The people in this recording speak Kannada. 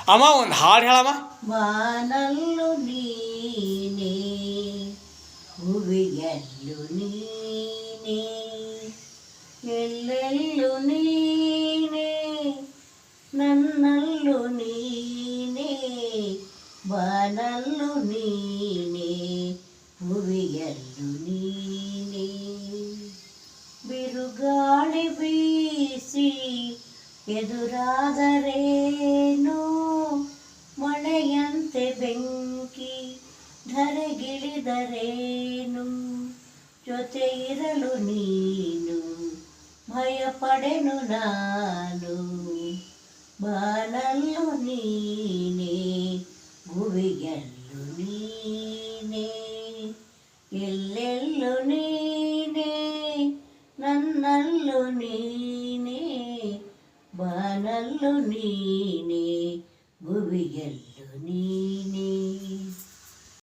ಅಮ್ಮ ಒಂದು ಹಾಡು ಹೇಳಮ್ಮ. ಬಾನಲ್ಲು ನೀನೇ ಹುವಿಯಲ್ಲು ನೀನೇ ಎಲ್ಲೆಲ್ಲು ನೀನೇ ನನ್ನಲ್ಲು ನೀನೇ ಬಾನಲ್ಲು ನೀನೇ ಹುವಿಯಲ್ಲು ನೀನೇ ಬಿರುಗಾಳಿ ಬೀಸಿ ಎದುರಾದರೇನು ಮಳೆಯಂತೆ ಬೆಂಕಿ ಧರೆಗಿಳಿದರೇನು ಜೊತೆ ಇರಲು ನೀನು ಭಯಪಡೆನು ನಾನು ಬಾನಲ್ಲು ನೀನೇ ಭುವಿಯಲ್ಲು ನೀನೇ ಎಲ್ಲೆಲ್ಲು ನೀನೇ ನನ್ನಲ್ಲು ನೀನೇ ಬಾನಲ್ಲು ನೀನೇ ಭುವಿಯಲ್ಲು ನೀನೇ.